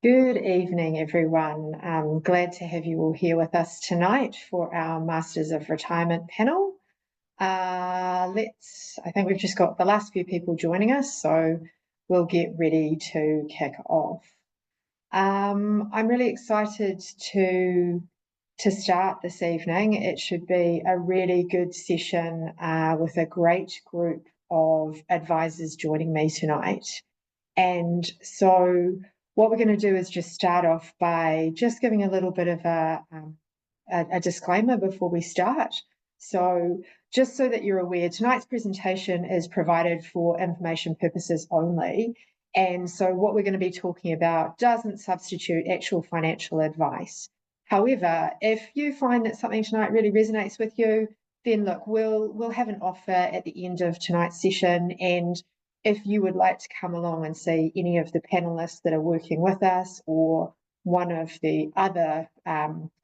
Good evening, everyone. I'm glad to have you all here with us tonight for our Masters of Retirement panel. I think we've just got the last few people joining us, so we'll get ready to kick off. I'm really excited to start this evening. It should be a really good session with a great group of advisors joining me tonight. And so what we're going to do is just start off by just giving a little bit of a disclaimer before we start. So just so that you're aware, tonight's presentation is provided for information purposes only. And so what we're going to be talking about doesn't substitute actual financial advice. However, if you find that something tonight really resonates with you, then look, we'll have an offer at the end of tonight's session, and if you would like to come along and see any of the panelists that are working with us or one of the other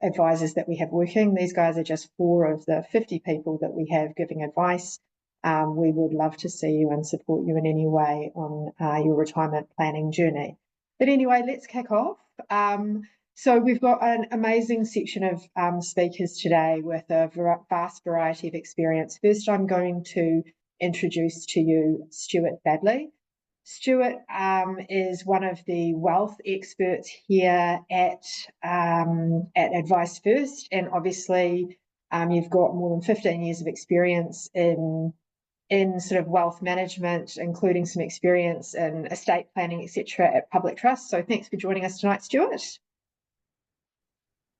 advisors that we have working, these guys are just 4 of the 50 people that we have giving advice. We would love to see you and support you in any way on your retirement planning journey. But anyway, let's kick off. So we've got an amazing section of speakers today with a vast variety of experience. First, I'm going to introduce to you Stuart Badley. Stuart is one of the wealth experts here at Advice First, and obviously you've got more than 15 years of experience in sort of wealth management, including some experience in estate planning, etc., at Public Trust. So thanks for joining us tonight, Stuart.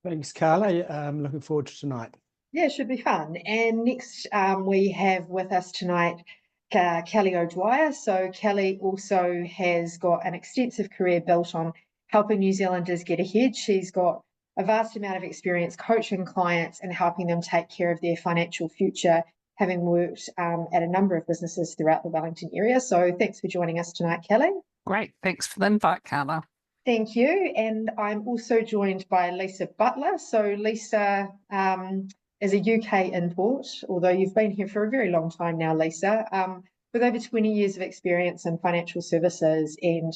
Thanks, Carla. I'm looking forward to tonight. Yeah, it should be fun. And next we have with us tonight Kelly O'Dwyer. So Kelly also has got an extensive career built on helping New Zealanders get ahead. She's got a vast amount of experience coaching clients and helping them take care of their financial future, having worked at a number of businesses throughout the Wellington area. So thanks for joining us tonight, Kelly. Great. Thanks for the invite, Carla. Thank you. And I'm also joined by Lisa Butler. So Lisa is a UK import, although you've been here for a very long time now, Lisa, with over 20 years of experience in financial services and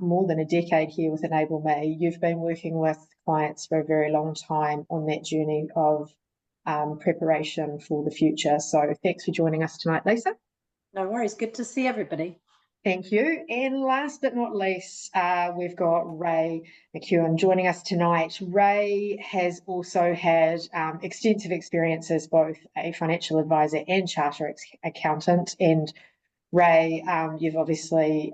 more than a decade here with Enable Me. You've been working with clients for a very long time on that journey of preparation for the future. So thanks for joining us tonight, Lisa. No worries. Good to see everybody. Thank you. And last but not least, we've got Ray McEwen joining us tonight. Ray has also had extensive experience as both a financial advisor and charter accountant. And Ray, you've obviously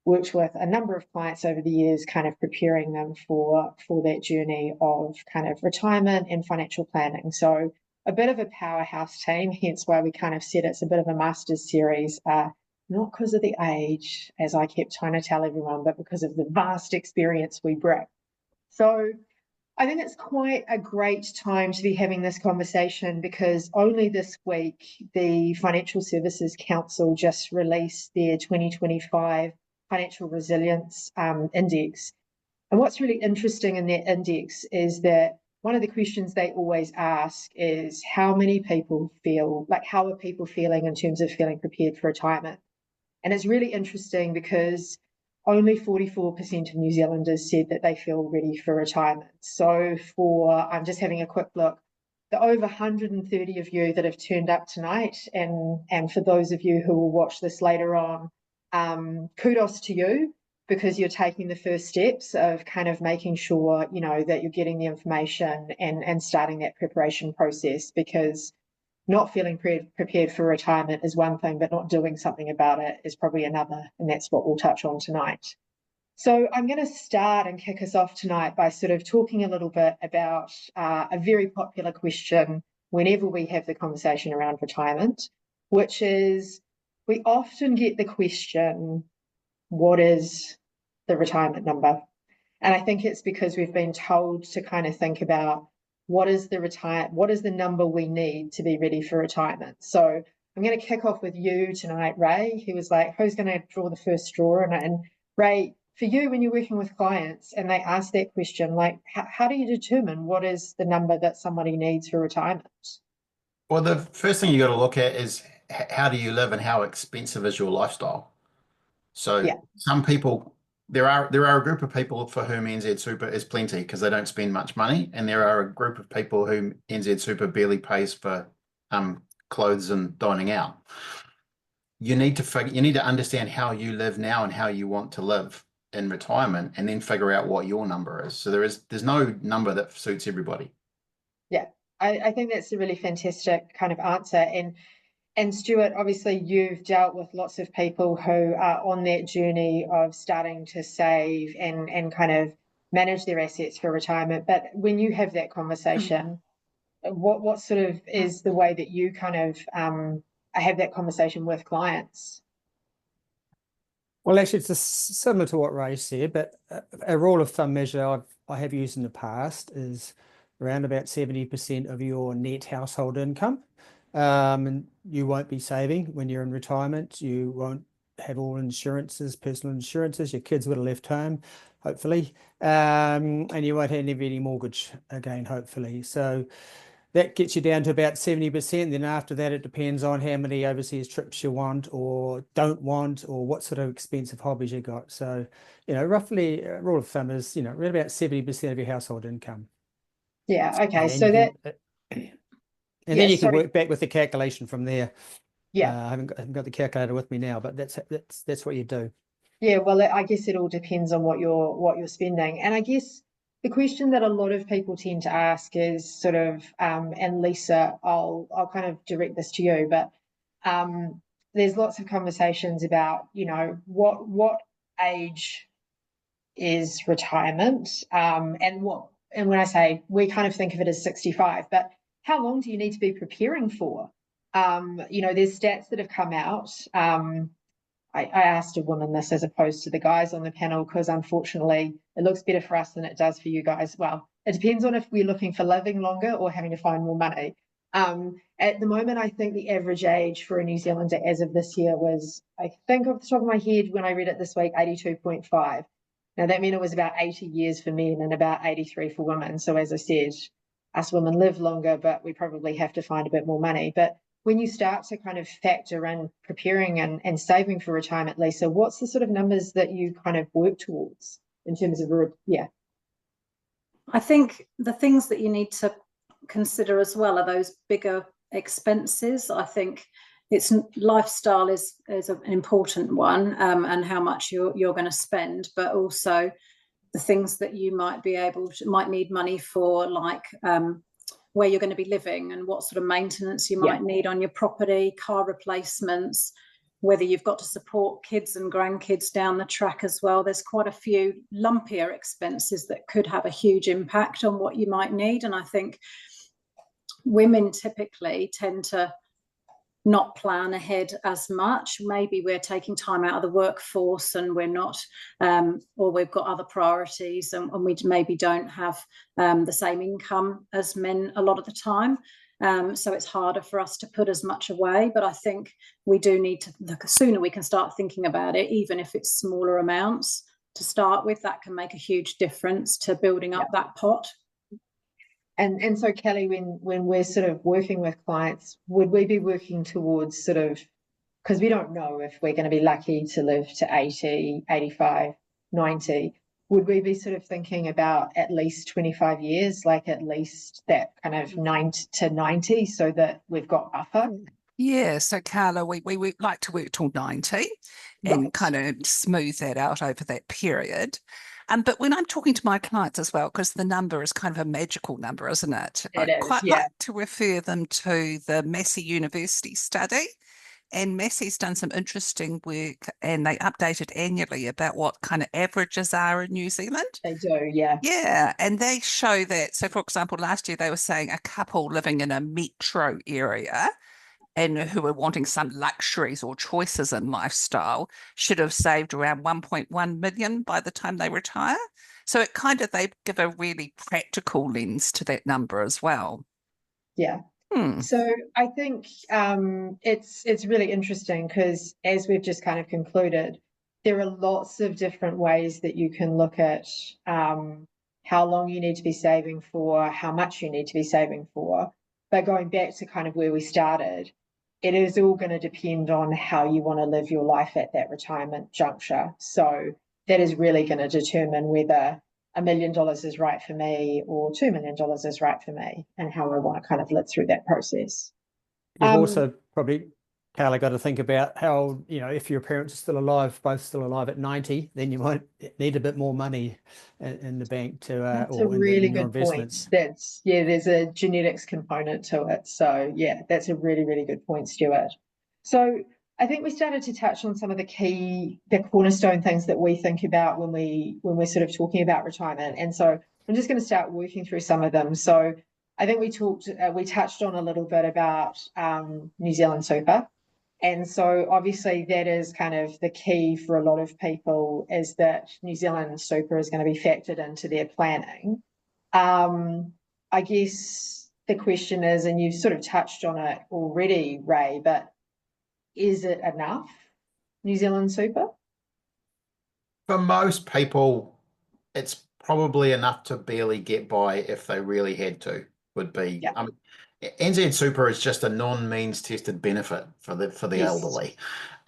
worked with a number of clients over the years, kind of preparing them for that journey of kind of retirement and financial planning. So a bit of a powerhouse team, hence why we kind of said it's a bit of a master's series. Not because of the age, as I kept trying to tell everyone, but because of the vast experience we bring. So I think it's quite a great time to be having this conversation because only this week the Financial Services Council just released their 2025 Financial Resilience Index. And what's really interesting in that index is that one of the questions they always ask is how many people feel, like how are people feeling in terms of feeling prepared for retirement? And it's really interesting because only 44% of New Zealanders said that they feel ready for retirement. So I'm just having a quick look, the over 130 of you that have turned up tonight, and for those of you who will watch this later on, kudos to you because you're taking the first steps of kind of making sure, you know, that you're getting the information and starting that preparation process, because not feeling prepared for retirement is one thing, but not doing something about it is probably another, and that's what we'll touch on tonight. So I'm going to start and kick us off tonight by sort of talking a little bit about a very popular question whenever we have the conversation around retirement, which is we often get the question, what is the retirement number? And I think it's because we've been told to kind of think about what is the number we need to be ready for retirement. So I'm going to kick off with you tonight, Ray, who was like, who's going to draw the first straw? And Ray, for you, when you're working with clients and they ask that question, like, how do you determine what is the number that somebody needs for retirement? Well, the first thing you got to look at is how do you live and how expensive is your lifestyle? So Yeah. some people there are a group of people for whom NZ Super is plenty because they don't spend much money, and there are a group of people whom NZ Super barely pays for clothes and dining out. You need to understand how you live now and how you want to live in retirement, and then figure out what your number is. So there's no number that suits everybody. Yeah, I think that's a really fantastic kind of answer. And Stuart, obviously you've dealt with lots of people who are on that journey of starting to save and kind of manage their assets for retirement. But when you have that conversation, what sort of is the way that you kind of have that conversation with clients? Well, actually, it's similar to what Ray said, but a rule of thumb measure I have used in the past is around about 70% of your net household income. And you won't be saving when you're in retirement. You won't have all insurances, personal insurances. Your kids would have left home, hopefully. And you won't have any mortgage again, hopefully. So that gets you down to about 70%. Then after that, it depends on how many overseas trips you want or don't want, or what sort of expensive hobbies you got. So, roughly, rule of thumb is, around about 70% of your household income. Yeah, okay. And So then that, and Yeah, then you can sorry. work back with the calculation from there. yeah. I haven't got the calculator with me now, but that's what you do. Yeah, well, I guess it all depends on what you're spending. And I guess the question that a lot of people tend to ask is sort of, and Lisa, I'll kind of direct this to you, but there's lots of conversations about, what age is retirement, and when I say, we kind of think of it as 65, but how long do you need to be preparing for? There's stats that have come out. I asked a woman this as opposed to the guys on the panel, because unfortunately it looks better for us than it does for you guys. Well, it depends on if we're looking for living longer or having to find more money. At the moment, I think the average age for a New Zealander as of this year was, I think off the top of my head, when I read it this week, 82.5. Now that meant it was about 80 years for men and about 83 for women. So as I said, us women live longer, but we probably have to find a bit more money. But when you start to kind of factor in preparing and saving for retirement, Lisa, what's the sort of numbers that you kind of work towards in terms of, I think the things that you need to consider as well are those bigger expenses. I think lifestyle is an important one, and how much you're going to spend, but also the things that you might need money for, like where you're going to be living and what sort of maintenance you might need on your property, car replacements, whether you've got to support kids and grandkids down the track as well. There's quite a few lumpier expenses that could have a huge impact on what you might need. And I think women typically tend to not plan ahead as much. Maybe we're taking time out of the workforce and we're not, or we've got other priorities, and we maybe don't have the same income as men a lot of the time. So it's harder for us to put as much away. But I think we do need to, the sooner we can start thinking about it, even if it's smaller amounts to start with, that can make a huge difference to building up that pot. And so Kelly, when we're sort of working with clients, would we be working towards sort of, because we don't know if we're going to be lucky to live to 80, 85, 90, would we be sort of thinking about at least 25 years, like at least that kind of 90 to 90, so that we've got buffer? Yeah, so Carla, we like to work till 90 and kind of smooth that out over that period. But when I'm talking to my clients as well, because the number is kind of a magical number, isn't it? It is, quite yeah. like to refer them to the Massey University study. And Massey's done some interesting work, and they update it annually about what kind of averages are in New Zealand. They do, yeah. Yeah, and they show that. So, for example, last year they were saying a couple living in a metro area and who were wanting some luxuries or choices in lifestyle should have saved around 1.1 million by the time they retire. So it kind of, they give a really practical lens to that number as well. Yeah. So I think it's really interesting, because as we've just kind of concluded, there are lots of different ways that you can look at how long you need to be saving for, how much you need to be saving for. But going back to kind of where we started, it is all going to depend on how you want to live your life at that retirement juncture. So that is really going to determine whether $1 million is right for me or $2 million is right for me, and how I want to kind of live through that process. You've Um, also probably, Carla, got to think about how, you know, if your parents are still alive, both still alive at 90, then you might need a bit more money in the bank to, That's a or really in your good point. investments. There's a genetics component to it. So yeah, that's a really, really good point, Stuart. So I think we started to touch on some of the cornerstone things that we think about when we're sort of talking about retirement. And so I'm just going to start working through some of them. So I think we touched on a little bit about New Zealand Super. And so obviously that is kind of the key for a lot of people, is that New Zealand Super is going to be factored into their planning. I guess the question is, and you've sort of touched on it already, Ray, but is it enough, New Zealand Super? For most people, it's probably enough to barely get by if they really had to, would be. Yeah. NZ Super is just a non-means tested benefit for the Yes. elderly.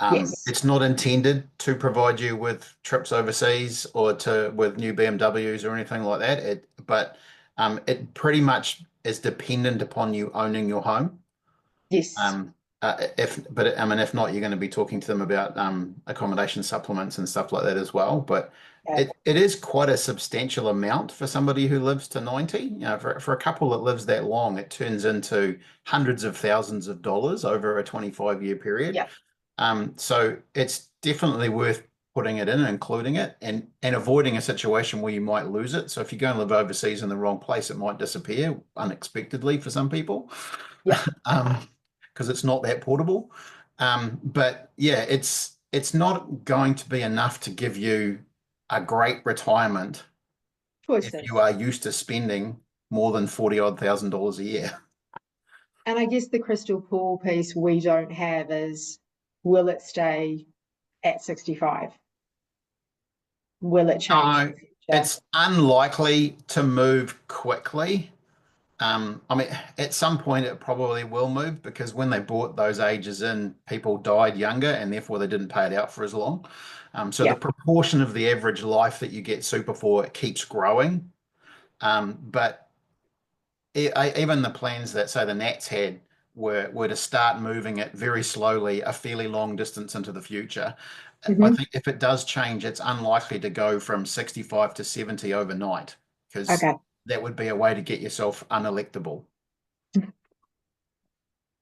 Yes. It's not intended to provide you with trips overseas or with new BMWs or anything like that. But it pretty much is dependent upon you owning your home. Yes. If not, you're going to be talking to them about accommodation supplements and stuff like that as well. But Yeah. it is quite a substantial amount for somebody who lives to 90. You know, for a couple that lives that long, it turns into hundreds of thousands of dollars over a 25-year period. Yeah. So it's definitely worth putting it in and including it, and avoiding a situation where you might lose it. So if you go and live overseas in the wrong place, it might disappear unexpectedly for some people. Yeah. Because it's not that portable. But yeah, it's not going to be enough to give you a great retirement Choices. if you are used to spending more than $40,000 a year. And I guess the crystal ball piece we don't have is, will it stay at 65? Will it change? No, it's unlikely to move quickly. I mean, at some point it probably will move, because when they brought those ages in, people died younger and therefore they didn't pay it out for as long. So Yeah. the proportion of the average life that you get super for, it keeps growing. But even the plans that, say, the Nats had were to start moving it very slowly, a fairly long distance into the future. I Mhm. think if it does change, it's unlikely to go from 65 to 70 overnight, because Okay. that would be a way to get yourself unelectable.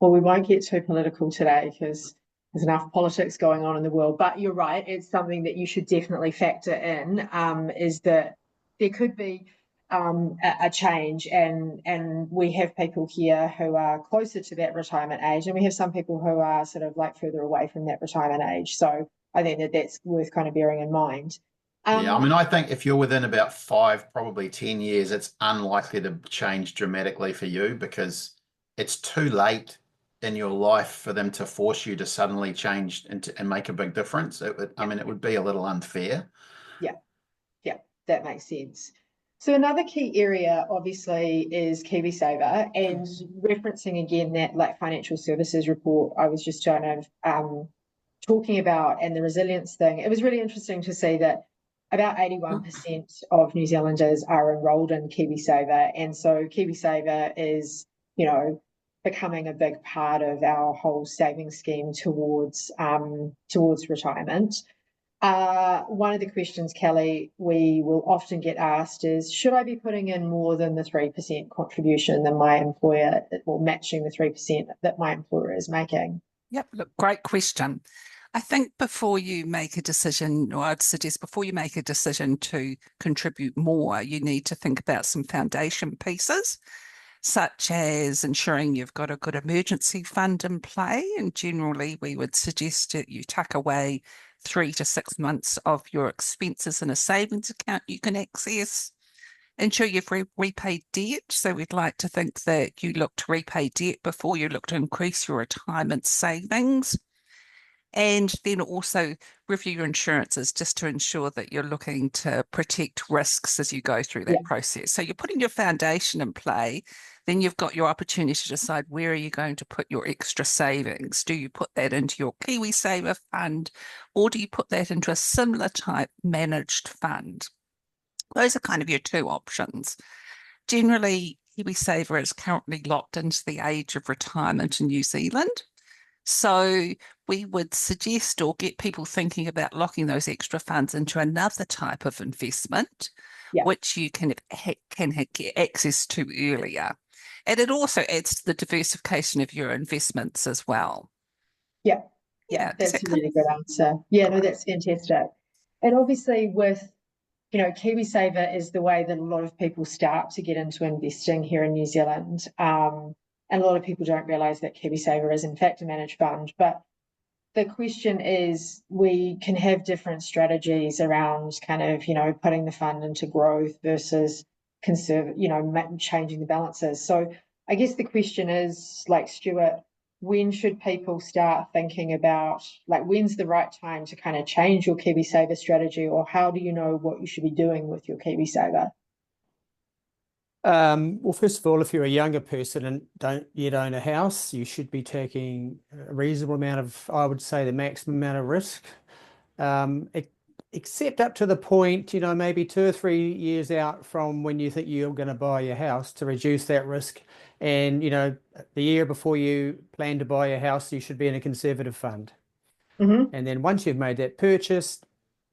Well, we won't get too political today because there's enough politics going on in the world. But you're right; it's something that you should definitely factor in. Is that there could be a change, and we have people here who are closer to that retirement age, and we have some people who are sort of like further away from that retirement age. So I think that that's worth kind of bearing in mind. Yeah, I mean, I think if you're within about 5, probably 10 years, it's unlikely to change dramatically for you, because it's too late in your life for them to force you to suddenly change and make a big difference. I mean, it would be a little unfair. Yeah, that makes sense. So another key area, obviously, is KiwiSaver, and referencing again that like financial services report I was just kind of talking about, and the resilience thing. It was really interesting to see that about 81% of New Zealanders are enrolled in KiwiSaver, and so KiwiSaver is, you know, becoming a big part of our whole savings scheme towards retirement. One of the questions, Kelly, we will often get asked is, should I be putting in more than the 3% contribution than my employer, or matching the 3% that my employer is making? Yep, look, great question. I think before you make a decision, or I'd suggest before you make a decision to contribute more, you need to think about some foundation pieces, such as ensuring you've got a good emergency fund in play. And generally, we would suggest that you tuck away 3 to 6 months of your expenses in a savings account you can access. Ensure you've repaid debt. So we'd like to think that you look to repay debt before you look to increase your retirement savings. And then also review your insurances, just to ensure that you're looking to protect risks as you go through that process. So you're putting your foundation in play. Then you've got your opportunity to decide where are you going to put your extra savings. Do you put that into your KiwiSaver fund, or do you put that into a similar type managed fund? Those are kind of your two options. Generally, KiwiSaver is currently locked into the age of retirement in New Zealand. So we would suggest or get people thinking about locking those extra funds into another type of investment, which you can get access to earlier. And it also adds to the diversification of your investments as well. Yeah, that's a really good answer. Yeah, no, that's fantastic. And obviously with, you know, KiwiSaver is the way that a lot of people start to get into investing here in New Zealand. And a lot of people don't realise that KiwiSaver is in fact a managed fund. But the question is, we can have different strategies around kind of, you know, putting the fund into growth versus changing the balances. So I guess the question is, like, Stuart, when should people start thinking about, like, when's the right time to kind of change your KiwiSaver strategy, or how do you know what you should be doing with your KiwiSaver? Well, first of all, if you're a younger person and don't yet own a house, you should be taking a reasonable amount of, I would say, the maximum amount of risk, except up to the point, you know, maybe 2 or 3 years out from when you think you're going to buy your house, to reduce that risk. And, you know, the year before you plan to buy a house, you should be in a conservative fund. And then once you've made that purchase,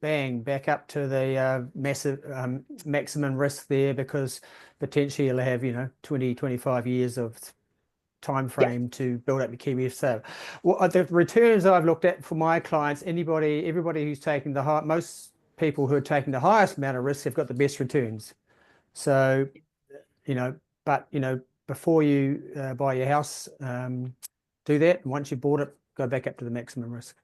bang, back up to the massive maximum risk there, because potentially you'll have, you know, 20, 25 years of time frame to build up your KiwiSaver. Well, the returns I've looked at for my clients, everybody who's taking most people who are taking the highest amount of risk have got the best returns. So, you know, but, you know, before you buy your house, do that. And once you've bought it, go back up to the maximum risk.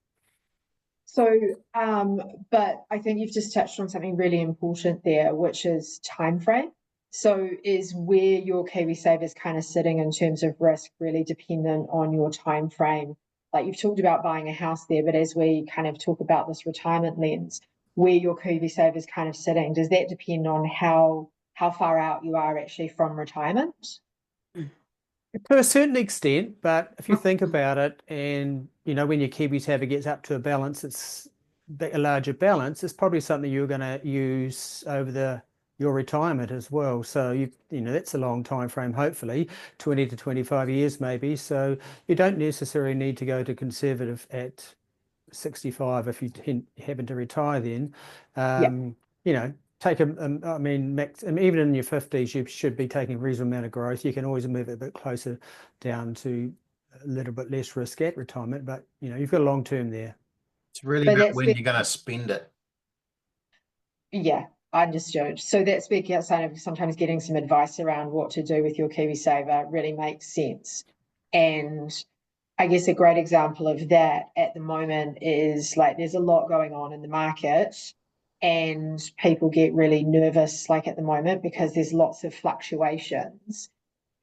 So, but I think you've just touched on something really important there, which is time frame. So is where your KiwiSaver is kind of sitting in terms of risk really dependent on your time frame? Like, you've talked about buying a house there, but as we kind of talk about this retirement lens, where your KiwiSaver is kind of sitting, does that depend on how far out you are actually from retirement? To a certain extent, but if you think about it, and, you know, when your KiwiSaver gets up to a balance, it's a larger balance, it's probably something you're going to use over your retirement as well. So you know, that's a long time frame, hopefully 20 to 25 years maybe. So you don't necessarily need to go to conservative at 65 if you happen to retire then. You know, take even in your 50s, you should be taking a reasonable amount of growth. You can always move it a bit closer down to a little bit less risk at retirement, but, you know, you've got a long term there. It's really about when you're going to spend it. Yeah, understood. So that speaking outside of sometimes getting some advice around what to do with your KiwiSaver really makes sense. And I guess a great example of that at the moment is, like, there's a lot going on in the market and people get really nervous, like, at the moment, because there's lots of fluctuations.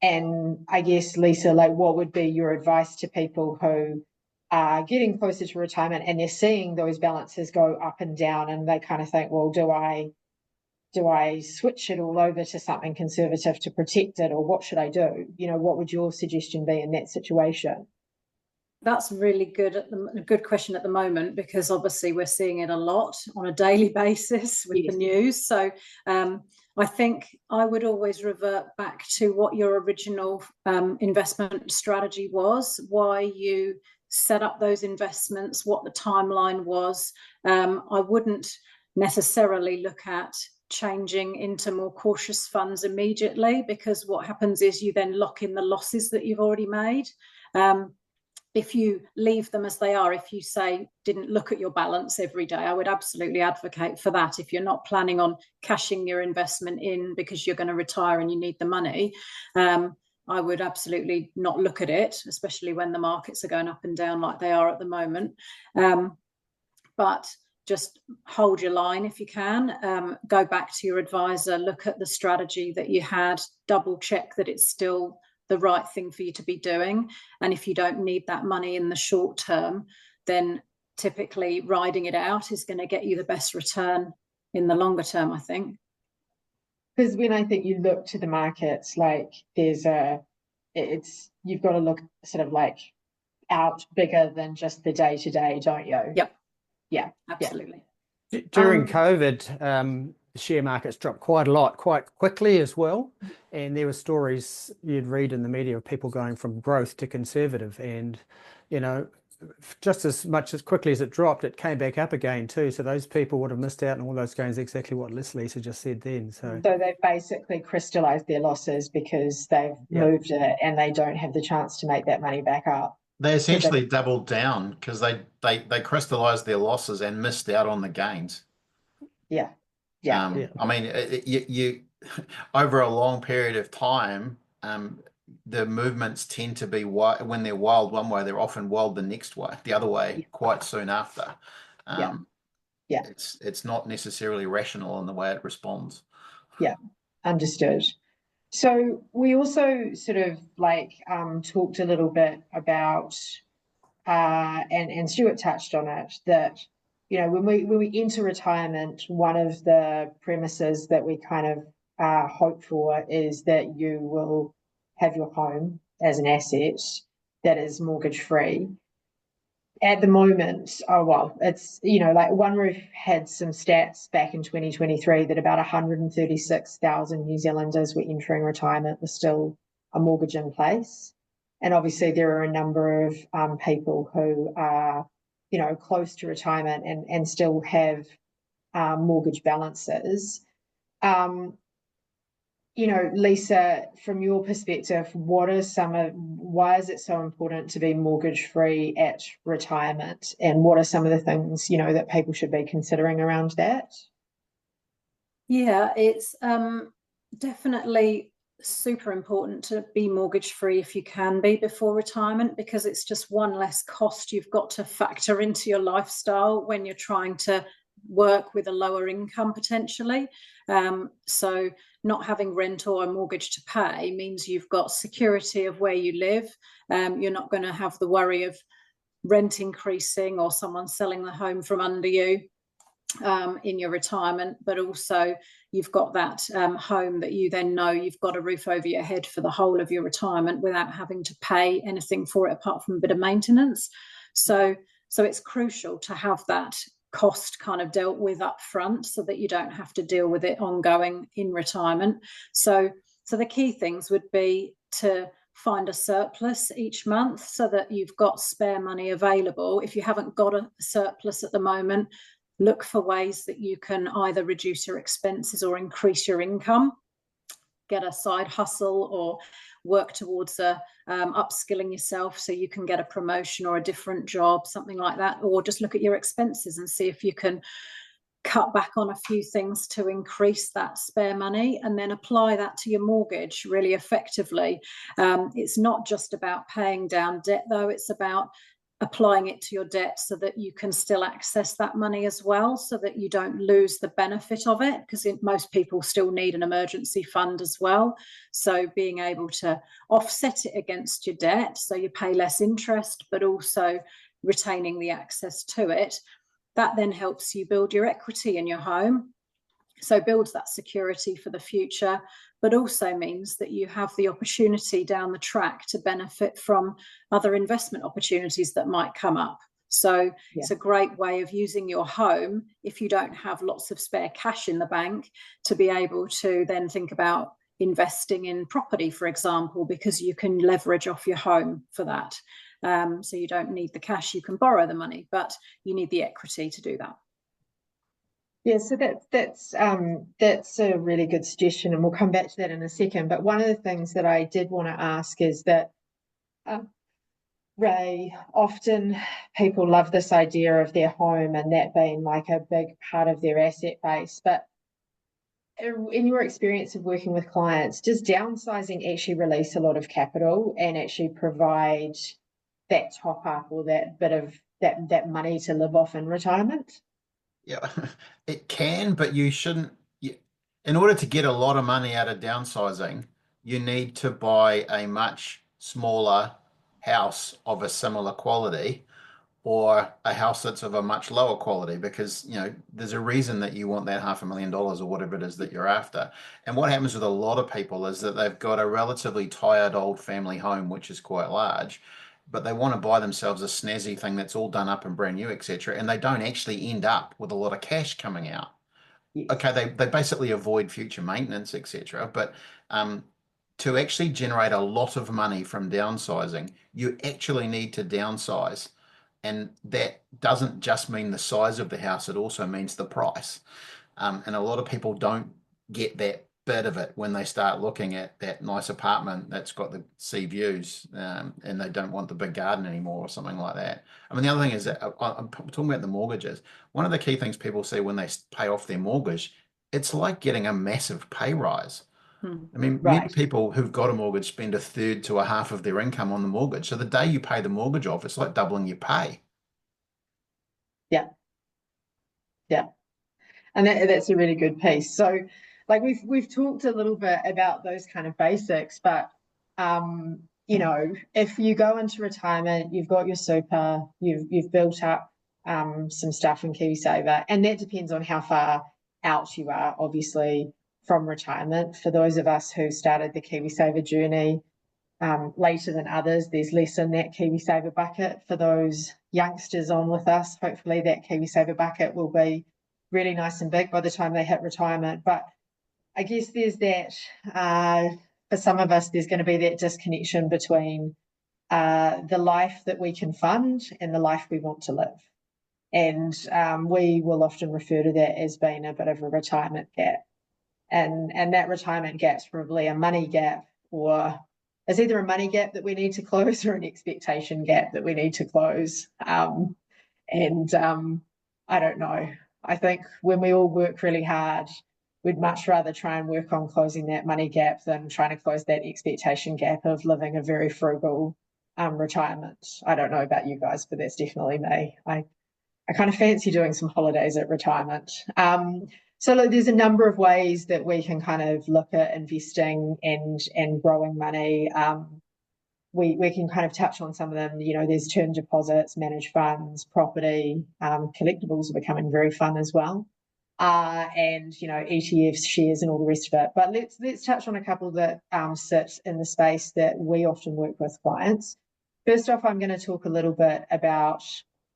And I guess, Lisa, like, what would be your advice to people who are getting closer to retirement and they're seeing those balances go up and down, and they kind of think, well, do I switch it all over to something conservative to protect it, or what should I do? You know, what would your suggestion be in that situation? That's really a good question at the moment, because obviously we're seeing it a lot on a daily basis with the news. So I think I would always revert back to what your original investment strategy was, why you set up those investments, what the timeline was. I wouldn't necessarily look at changing into more cautious funds immediately, because what happens is you then lock in the losses that you've already made. If you leave them as they are, if you say didn't look at your balance every day, I would absolutely advocate for that. If you're not planning on cashing your investment in because you're going to retire and you need the money, I would absolutely not look at it, especially when the markets are going up and down like they are at the moment. But just hold your line if you can. Go back to your advisor, look at the strategy that you had, double check that it's still the right thing for you to be doing. And if you don't need that money in the short term, then typically riding it out is going to get you the best return in the longer term, I think. because when I think you look to the markets, like you've got to look sort of like out bigger than just the day to day, don't you? Yep. Yeah. Absolutely. During Um, COVID, the share markets dropped quite a lot, quite quickly as well. And there were stories you'd read in the media of people going from growth to conservative. And, you know, just as much as quickly as it dropped, it came back up again too. So those people would have missed out on all those gains, exactly what Lisa just said then. So they've basically crystallized their losses because they've moved it and they don't have the chance to make that money back up. They essentially doubled down because they crystallized their losses and missed out on the gains. Yeah. I mean, you over a long period of time, the movements tend to be when they're wild one way, they're often wild the other way quite soon after. It's not necessarily rational in the way it responds. Yeah, understood. So we also sort of like talked a little bit about and Stuart touched on it, that when we enter retirement, one of the premises that we kind of hope for is that you will have your home as an asset that is mortgage free. At the moment, it's like OneRoof had some stats back in 2023 that about 136,000 New Zealanders were entering retirement with still a mortgage in place. And obviously there are a number of people who are, close to retirement and still have mortgage balances. Lisa, from your perspective, why is it so important to be mortgage free at retirement? And what are some of the things, that people should be considering around that? Yeah, it's definitely super important to be mortgage free if you can be before retirement, because it's just one less cost you've got to factor into your lifestyle when you're trying to work with a lower income potentially. So not having rent or a mortgage to pay means you've got security of where you live. You're not going to have the worry of rent increasing or someone selling the home from under you in your retirement, but also you've got that home that you then know you've got a roof over your head for the whole of your retirement without having to pay anything for it apart from a bit of maintenance. So it's crucial to have that cost kind of dealt with up front so that you don't have to deal with it ongoing in retirement. So the key things would be to find a surplus each month so that you've got spare money available. If you haven't got a surplus at the moment, look for ways that you can either reduce your expenses or increase your income. Get a side hustle or work towards upskilling yourself so you can get a promotion or a different job, something like that. Or just look at your expenses and see if you can cut back on a few things to increase that spare money, and then apply that to your mortgage really effectively. It's not just about paying down debt, though. It's about applying it to your debt so that you can still access that money as well, so that you don't lose the benefit of it, because most people still need an emergency fund as well. So being able to offset it against your debt so you pay less interest, but also retaining the access to it, that then helps you build your equity in your home. So builds that security for the future, but also means that you have the opportunity down the track to benefit from other investment opportunities that might come up. So it's a great way of using your home, if you don't have lots of spare cash in the bank, to be able to then think about investing in property, for example, because you can leverage off your home for that. So you don't need the cash, you can borrow the money, but you need the equity to do that. Yeah, so that's a really good suggestion, and we'll come back to that in a second. But one of the things that I did want to ask is that, Ray, often people love this idea of their home and that being like a big part of their asset base. But in your experience of working with clients, does downsizing actually release a lot of capital and actually provide that top up or that bit of that money to live off in retirement? Yeah, it can, but you shouldn't. In order to get a lot of money out of downsizing, you need to buy a much smaller house of a similar quality, or a house that's of a much lower quality, because there's a reason that you want that $500,000 or whatever it is that you're after. And what happens with a lot of people is that they've got a relatively tired old family home, which is quite large, but they want to buy themselves a snazzy thing that's all done up and brand new, etc. And they don't actually end up with a lot of cash coming out. Yes. Okay, they basically avoid future maintenance, etc. But to actually generate a lot of money from downsizing, you actually need to downsize. And that doesn't just mean the size of the house, it also means the price. And a lot of people don't get that bit of it when they start looking at that nice apartment that's got the sea views, and they don't want the big garden anymore or something like that. I mean, the other thing is that I'm talking about the mortgages. One of the key things people see when they pay off their mortgage, it's like getting a massive pay rise. I mean, many Right. people who've got a mortgage spend a third to a half of their income on the mortgage. So the day you pay the mortgage off, it's like doubling your pay. Yeah. Yeah. And that's a really good piece. So like we've talked a little bit about those kind of basics, but if you go into retirement, you've got your super, you've built up some stuff in KiwiSaver, and that depends on how far out you are, obviously, from retirement. For those of us who started the KiwiSaver journey later than others, there's less in that KiwiSaver bucket. For those youngsters on with us, hopefully that KiwiSaver bucket will be really nice and big by the time they hit retirement. But I guess there's that, for some of us, there's going to be that disconnection between the life that we can fund and the life we want to live. And we will often refer to that as being a bit of a retirement gap. And that retirement gap is probably a money gap, or it's either a money gap that we need to close or an expectation gap that we need to close. I don't know. I think when we all work really hard, we'd much rather try and work on closing that money gap than trying to close that expectation gap of living a very frugal retirement. I don't know about you guys, but that's definitely me. I kind of fancy doing some holidays at retirement. So look, there's a number of ways that we can kind of look at investing and growing money. We can kind of touch on some of them. There's term deposits, managed funds, property, collectibles are becoming very fun as well. And ETFs, shares, and all the rest of it. But let's touch on a couple that sit in the space that we often work with clients. First off, I'm going to talk a little bit about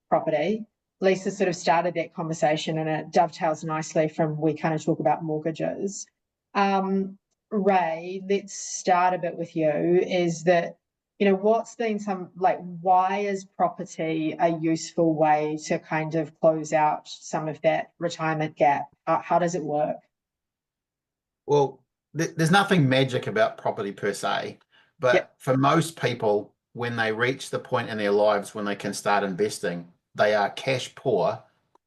property. Lisa sort of started that conversation, and it dovetails nicely from we kind of talk about mortgages. Ray, let's start a bit with you. Is that what's been why is property a useful way to kind of close out some of that retirement gap? How does it work? Well, there's nothing magic about property per se, but for most people, when they reach the point in their lives when they can start investing, they are cash poor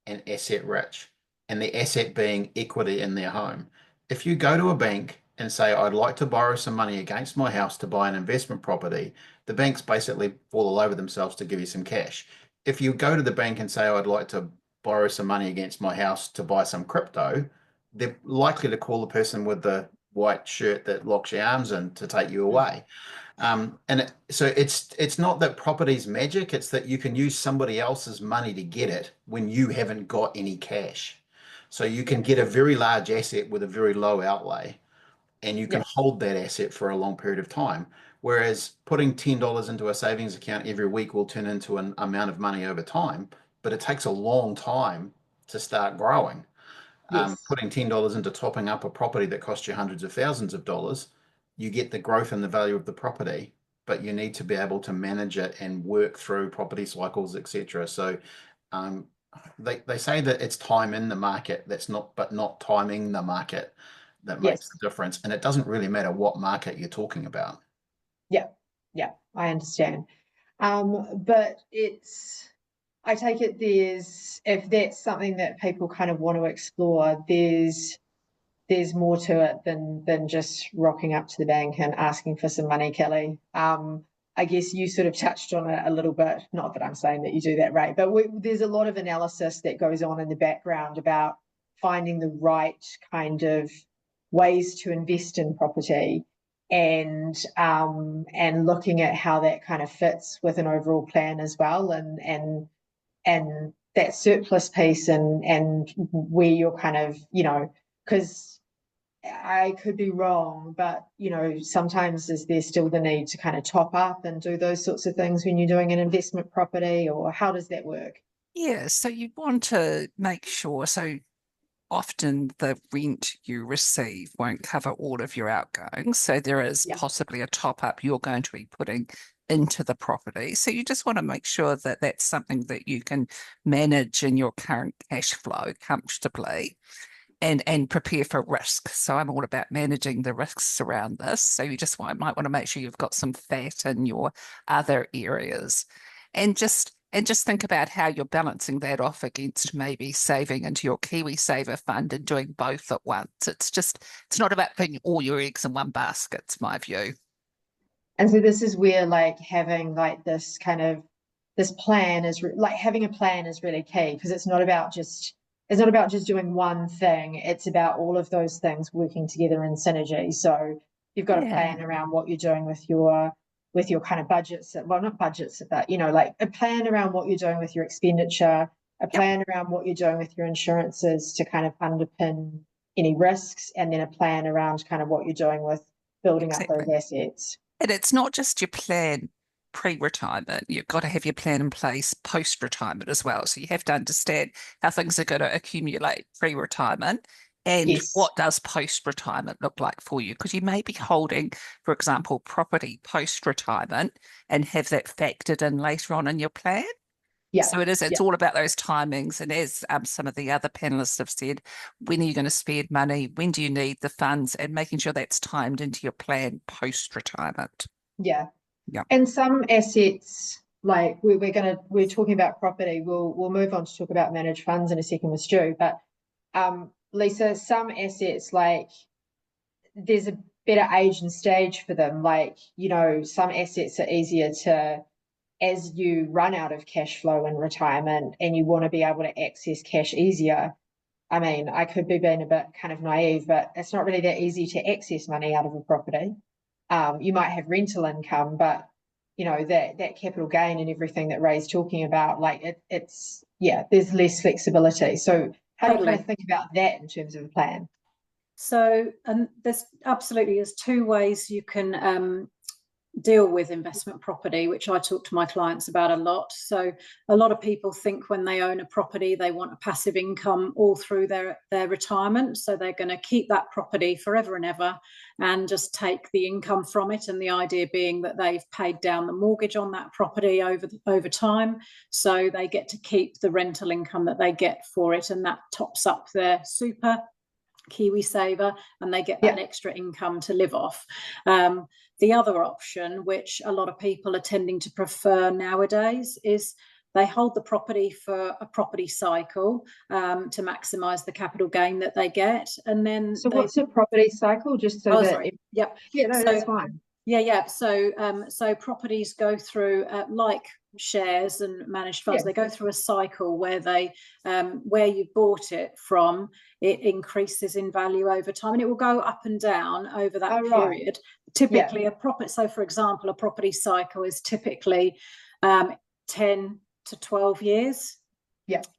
and asset rich, and the asset being equity in their home. If you go to a bank and say, I'd like to borrow some money against my house to buy an investment property, the banks basically fall all over themselves to give you some cash. If you go to the bank and say, I'd like to borrow some money against my house to buy some crypto, they're likely to call the person with the white shirt that locks your arms in to take you away. So it's not that property's magic, it's that you can use somebody else's money to get it when you haven't got any cash. So you can get a very large asset with a very low outlay, and you can hold that asset for a long period of time. Whereas putting $10 into a savings account every week will turn into an amount of money over time, but it takes a long time to start growing. Putting $10 into topping up a property that costs you hundreds of thousands of dollars, you get the growth in the value of the property, but you need to be able to manage it and work through property cycles, etc. So they say that it's time in the market, but not timing the market that makes the difference. And it doesn't really matter what market you're talking about. Yeah, I understand. But I take it if that's something that people kind of want to explore, there's more to it than just rocking up to the bank and asking for some money, Kelly. I guess you sort of touched on it a little bit, not that I'm saying that you do that, Ray, but there's a lot of analysis that goes on in the background about finding the right kind of ways to invest in property and looking at how that kind of fits with an overall plan as well. And and that surplus piece and where you're kind of, because I could be wrong, but sometimes is there still the need to kind of top up and do those sorts of things when you're doing an investment property, or how does that work? Yeah, so you want to make sure, so often the rent you receive won't cover all of your outgoings. So there is Yeah. possibly a top up you're going to be putting into the property. So you just want to make sure that that's something that you can manage in your current cash flow comfortably and prepare for risk. So I'm all about managing the risks around this. So you just might want to make sure you've got some fat in your other areas. And just think about how you're balancing that off against maybe saving into your KiwiSaver fund and doing both at once. It's not about putting all your eggs in one basket, it's my view. And so this is where like having like this kind of this plan is like having a plan is really key, because it's not about just doing one thing. It's about all of those things working together in synergy. So you've got a plan around what you're doing with your kind of budgets, well, not budgets, but like a plan around what you're doing with your expenditure, a plan around what you're doing with your insurances to kind of underpin any risks, and then a plan around kind of what you're doing with building up those assets. And it's not just your plan pre-retirement. You've got to have your plan in place post-retirement as well. So you have to understand how things are going to accumulate pre-retirement and what does post-retirement look like for you. Because you may be holding, for example, property post-retirement and have that factored in later on in your plan. Yeah. So it's all about those timings. And as some of the other panelists have said, when are you going to spend money? When do you need the funds? And making sure that's timed into your plan post-retirement. Yeah. Yeah. And some assets, like we're talking about property. We'll move on to talk about managed funds in a second with Stu. But Lisa, some assets, like there's a better age and stage for them. Like, some assets are easier to, as you run out of cash flow in retirement and you want to be able to access cash easier. I mean, I could be being a bit kind of naive, but it's not really that easy to access money out of a property. You might have rental income, but that capital gain and everything that Ray's talking about, like it's there's less flexibility. So how do you kind of think about that in terms of a plan? So, and there's two ways you can deal with investment property, which I talk to my clients about a lot. So a lot of people think when they own a property, they want a passive income all through their retirement. So they're going to keep that property forever and ever and just take the income from it. And the idea being that they've paid down the mortgage on that property over time. So they get to keep the rental income that they get for it. And that tops up their super KiwiSaver, and they get that extra income to live off. The other option, which a lot of people are tending to prefer nowadays, is they hold the property for a property cycle to maximise the capital gain that they get. And then what's a property cycle? Just so that's fine. So properties go through like shares and managed funds. They go through a cycle where where you bought it from, it increases in value over time, and it will go up and down over that period. Typically, so for example, a property cycle is typically 10 to 12 years.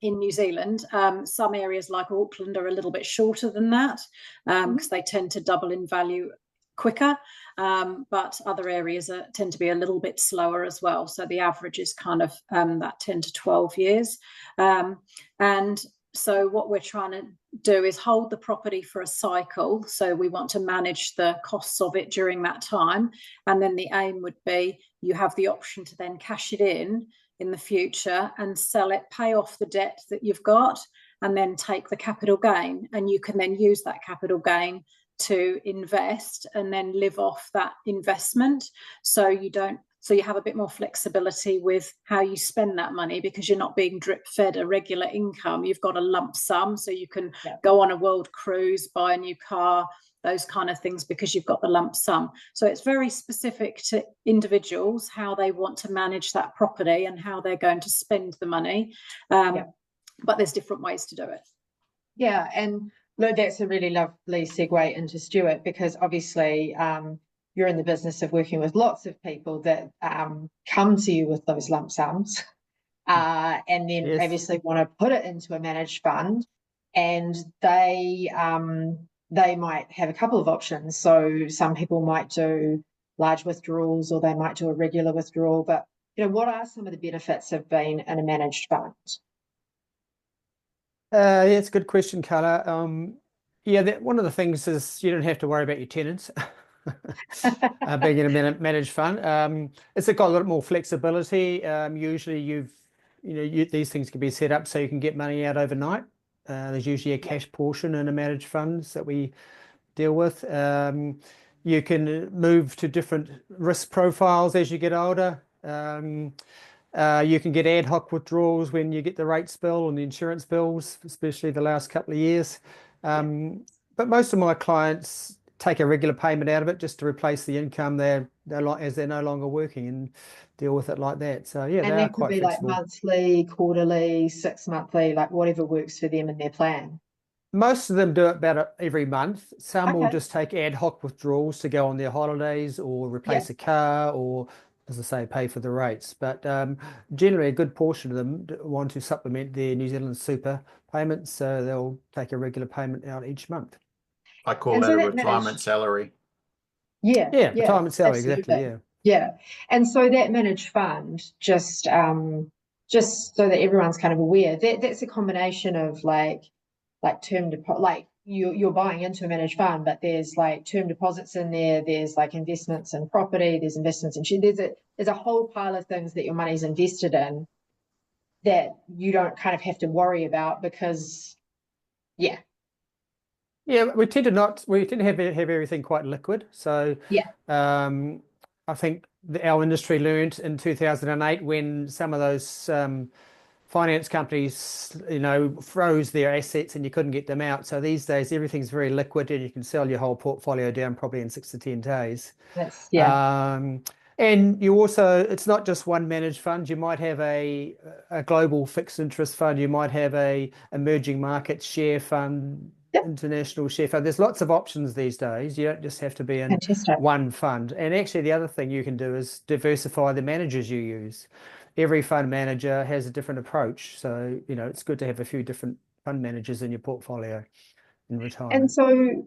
In New Zealand, some areas like Auckland are a little bit shorter than that because they tend to double in value quicker, but other areas tend to be a little bit slower as well. So the average is kind of that 10 to 12 years. And so what we're trying to do is hold the property for a cycle. So we want to manage the costs of it during that time. And then the aim would be you have the option to then cash it in the future and sell it, pay off the debt that you've got, and then take the capital gain. And you can then use that capital gain to invest and then live off that investment. So you have a bit more flexibility with how you spend that money, because you're not being drip fed a regular income. You've got a lump sum, so you can go on a world cruise, buy a new car, those kind of things, because you've got the lump sum. So it's very specific to individuals, how they want to manage that property and how they're going to spend the money. But there's different ways to do it. Yeah, and look, that's a really lovely segue into Stuart, because obviously you're in the business of working with lots of people that come to you with those lump sums. and then Yes. obviously want to put it into a managed fund, and they might have a couple of options. So some people might do large withdrawals, or they might do a regular withdrawal. But what are some of the benefits of being in a managed fund? Yeah, it's a good question, Carla. Yeah, one of the things is you don't have to worry about your tenants being in a managed fund. It's got a lot more flexibility. Usually these things can be set up so you can get money out overnight. There's usually a cash portion in a managed funds that we deal with. You can move to different risk profiles as you get older. You can get ad hoc withdrawals when you get the rates bill and the insurance bills, especially the last couple of years. But most of my clients take a regular payment out of it just to replace the income as they're no longer working, and deal with it like that. So yeah, And they are that could quite be flexible. like monthly, quarterly, 6-monthly, like whatever works for them in their plan. Most of them do it about every month. Some will Okay. just take ad hoc withdrawals to go on their holidays or replace a car, or, as I say, pay for the rates. But generally, a good portion of them want to supplement their New Zealand super payments, so they'll take a regular payment out each month. I call And that so a that retirement managed- salary. Yeah, retirement salary, absolutely. exactly. Yeah. Yeah. And so that managed fund, just so that everyone's kind of aware, that's a combination of like term deposit, like you're buying into a managed fund, but there's like term deposits in there, there's like investments in property, there's investments in there's a whole pile of things that your money's invested in that you don't kind of have to worry about, because Yeah, we tend to have everything quite liquid. So I think our industry learned in 2008 when some of those finance companies, froze their assets and you couldn't get them out. So these days everything's very liquid and you can sell your whole portfolio down probably in 6 to 10 days. that's And you also, it's not just one managed fund. You might have a global fixed interest fund. You might have a emerging markets share fund, international share fund. There's lots of options these days. You don't just have to be in fantastic. one fund. And actually the other thing you can do is diversify the managers you use. Every fund manager has a different approach. So, it's good to have a few different fund managers in your portfolio in retirement. And so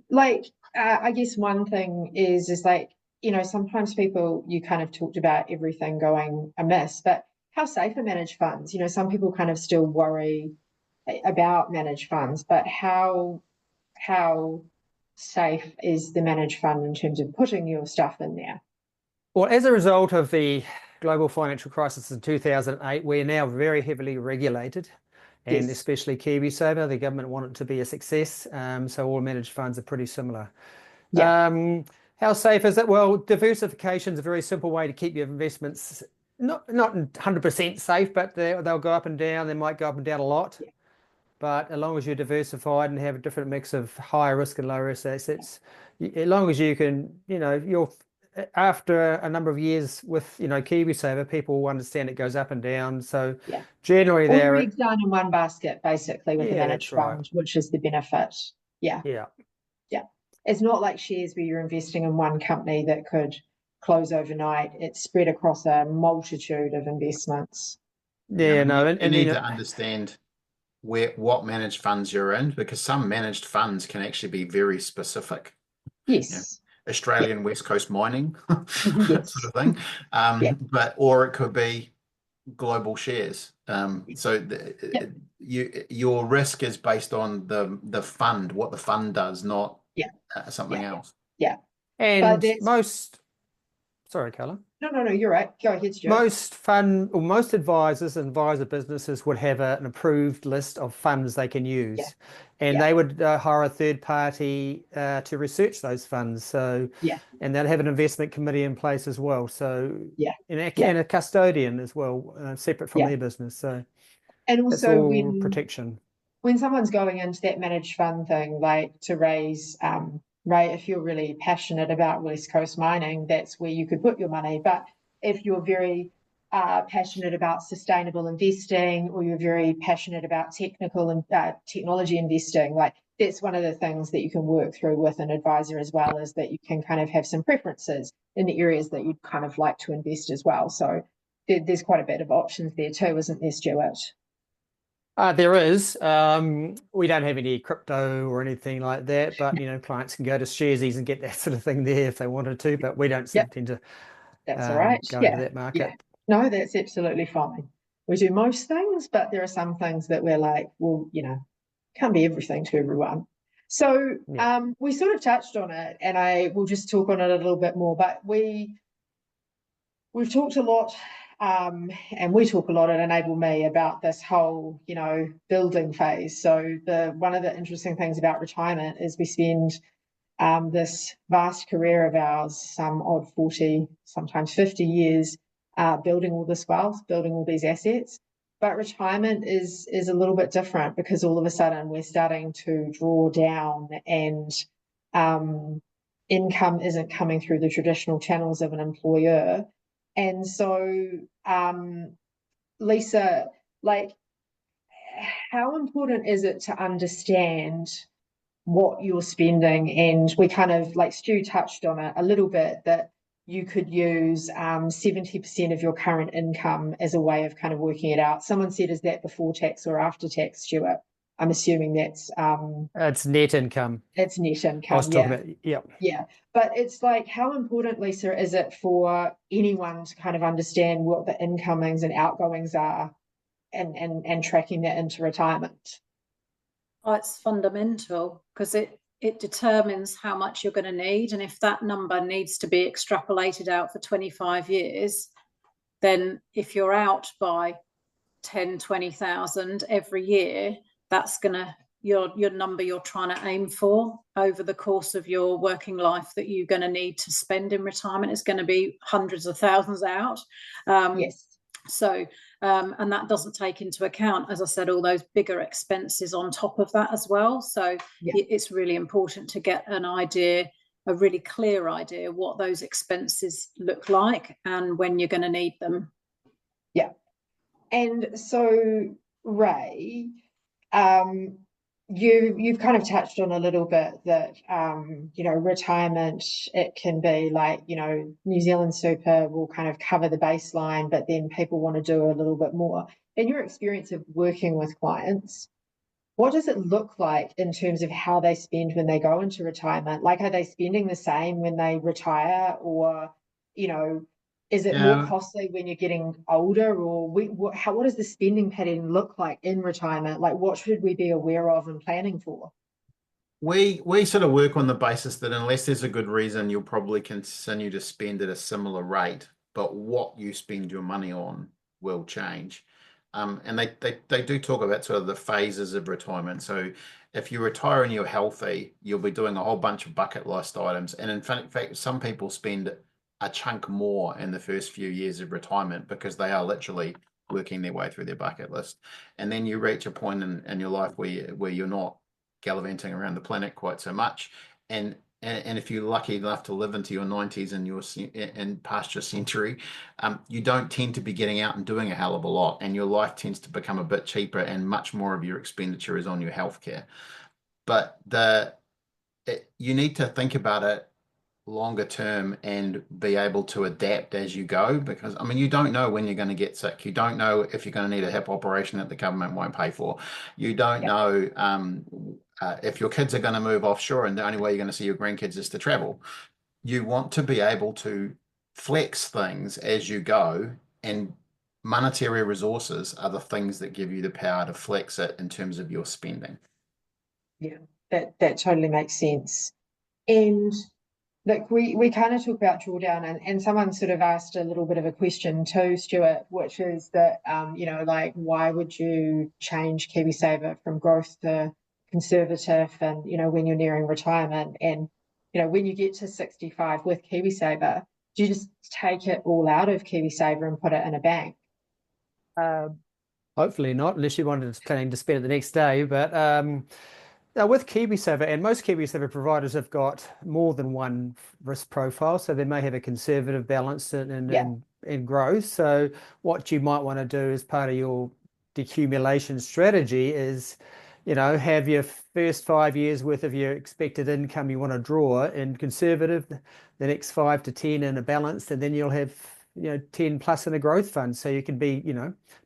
I guess one thing is like, sometimes you kind of talked about everything going amiss, but how safe are managed funds? Some people kind of still worry about managed funds, but how safe is the managed fund in terms of putting your stuff in there? Well, as a result of the global financial crisis in 2008, we're now very heavily regulated, and especially KiwiSaver, the government want it to be a success. So all managed funds are pretty similar. How safe is it? Well, diversification is a very simple way to keep your investments not 100% safe, but they'll go up and down. They might go up and down a lot. But as long as you're diversified and have a different mix of higher risk and low risk assets, as long as you can, after a number of years with, KiwiSaver, people will understand it goes up and down. So generally all eggs down in one basket, basically, with the managed fund, which is the benefit. Yeah. It's not like shares where you're investing in one company that could close overnight. It's spread across a multitude of investments. You need to understand what managed funds you're in, because some managed funds can actually be very specific. Yes. Australian West Coast mining sort of thing. Or it could be global shares. Your risk is based on the fund, what the fund does, not something else. And sorry, Carla. No, you're right. Go ahead, Stuart. Most advisors and advisor businesses would have an approved list of funds they can use, and they would hire a third party to research those funds. So, and they'll have an investment committee in place as well. So, and a custodian as well, separate from their business. So, and also when protection. When someone's going into that managed fund thing, like to raise, Ray, if you're really passionate about West Coast mining, that's where you could put your money. But if you're very passionate about sustainable investing, or you're very passionate about technology investing, like that's one of the things that you can work through with an advisor as well, is that you can kind of have some preferences in the areas that you'd kind of like to invest as well. So there's quite a bit of options there too, isn't there, Stuart? There is. We don't have any crypto or anything like that, but clients can go to Sharesies and get that sort of thing there if they wanted to, but we don't Yep. tend to That's all right. go Yeah. into that market. No, that's absolutely fine. We do most things, but there are some things that we're like, well, can't be everything to everyone. So Yeah. we sort of touched on it, and I will just talk on it a little bit more, but we've talked a lot, and we talk a lot at Enable Me about this whole, building phase. So one of the interesting things about retirement is we spend this vast career of ours, some odd 40, sometimes 50 years, building all this wealth, building all these assets. But retirement is a little bit different, because all of a sudden we're starting to draw down, and income isn't coming through the traditional channels of an employer. And so, Lisa, like, how important is it to understand what you're spending? And we kind of, like Stu touched on it a little bit, that you could use 70% of your current income as a way of kind of working it out. Someone said, is that before tax or after tax, Stuart? I'm assuming that's It's net income. It's net income. I was talking about, yeah. Yeah. But it's like, how important, Lisa, is it for anyone to kind of understand what the incomings and outgoings are, and tracking that into retirement? Oh, it's fundamental, because it determines how much you're going to need. And if that number needs to be extrapolated out for 25 years, then if you're out by 10, 20,000 every year, that's going to, your number you're trying to aim for over the course of your working life that you're going to need to spend in retirement is going to be hundreds of thousands out. Yes. So, and that doesn't take into account, as I said, all those bigger expenses on top of that as well. So it's really important to get an idea, a really clear idea, what those expenses look like and when you're going to need them. Yeah. And so, Ray, you've kind of touched on a little bit that retirement, it can be like, New Zealand Super will kind of cover the baseline, but then people want to do a little bit more. In your experience of working with clients, what does it look like in terms of how they spend when they go into retirement? Like, are they spending the same when they retire, or is it more costly when you're getting older? Or what does the spending pattern look like in retirement? Like, what should we be aware of and planning for? We sort of work on the basis that unless there's a good reason, you'll probably continue to spend at a similar rate, but what you spend your money on will change. And they do talk about sort of the phases of retirement. So if you retire and you're healthy, you'll be doing a whole bunch of bucket list items. And in fact, some people spend a chunk more in the first few years of retirement because they are literally working their way through their bucket list. And then you reach a point in your life where you're not gallivanting around the planet quite so much. And if you're lucky enough to live into your 90s and past your century, you don't tend to be getting out and doing a hell of a lot, and your life tends to become a bit cheaper, and much more of your expenditure is on your healthcare. But you need to think about it longer term and be able to adapt as you go, because you don't know when you're going to get sick. You don't know if you're going to need a hip operation that the government won't pay for. You don't know if your kids are going to move offshore and the only way you're going to see your grandkids is to travel. You want to be able to flex things as you go, and monetary resources are the things that give you the power to flex it in terms of your spending. Yeah, that totally makes sense. And look, we kind of talk about drawdown, and someone sort of asked a little bit of a question too, Stuart, which is that, like, why would you change KiwiSaver from growth to conservative, and, when you're nearing retirement, and, when you get to 65 with KiwiSaver, do you just take it all out of KiwiSaver and put it in a bank? Hopefully not, unless you planning to spend it the next day. But now with KiwiSaver, and most KiwiSaver providers have got more than one risk profile, so they may have a conservative balance and growth. So what you might want to do as part of your decumulation strategy is, have your first 5 years worth of your expected income you want to draw in conservative, the next 5 to 10 in a balanced, and then you'll have 10 plus in a growth fund, so you can be,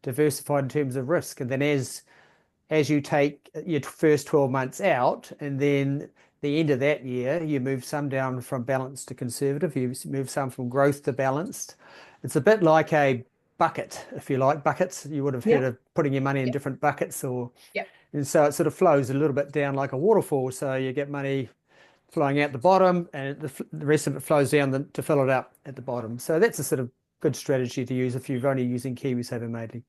diversified in terms of risk. And then as you take your first 12 months out, and then the end of that year, you move some down from balanced to conservative, you move some from growth to balanced. It's a bit like a bucket, if you like, buckets. You would have heard of putting your money in different buckets, and so it sort of flows a little bit down like a waterfall. So you get money flowing out the bottom, and the rest of it flows down to fill it up at the bottom. So that's a sort of good strategy to use if you're only using KiwiSaver mainly.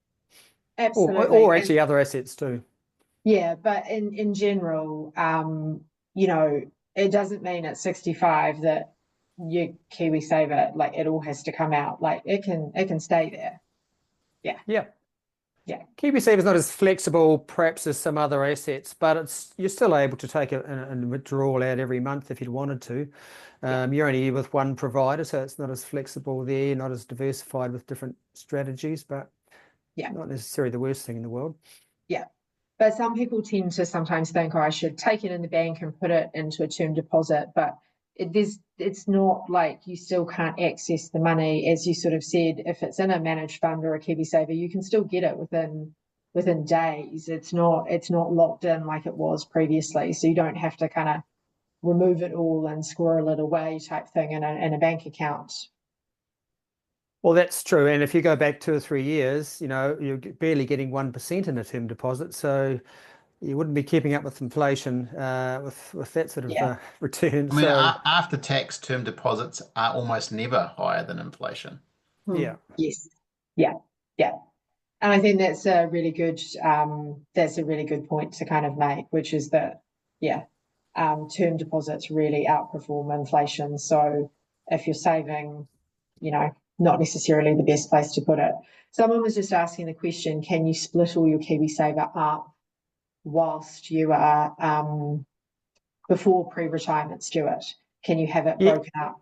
Absolutely. Or actually other assets too. Yeah, but in general, it doesn't mean at 65 that your KiwiSaver, like, it all has to come out. Like, it can stay there. Yeah. KiwiSaver is not as flexible perhaps as some other assets, but you're still able to take it and withdrawal out every month if you wanted to. You're only with one provider, so it's not as flexible there, not as diversified with different strategies, but not necessarily the worst thing in the world. Yeah. But some people tend to sometimes think, I should take it in the bank and put it into a term deposit, but it's not like you still can't access the money. As you sort of said, if it's in a managed fund or a KiwiSaver, you can still get it within days. It's not locked in like it was previously, so you don't have to kind of remove it all and squirrel it away type thing in a bank account. Well, that's true. And if you go back 2 or 3 years, you're barely getting 1% in a term deposit. So you wouldn't be keeping up with inflation with that sort of return. I mean, after tax term deposits are almost never higher than inflation. Yeah. Yes. Yeah. And I think that's a really good point to kind of make, which is that, term deposits really outperform inflation. So if you're saving, not necessarily the best place to put it. Someone was just asking the question, can you split all your KiwiSaver up whilst you are before pre-retirement, Stuart? Can you have it broken up?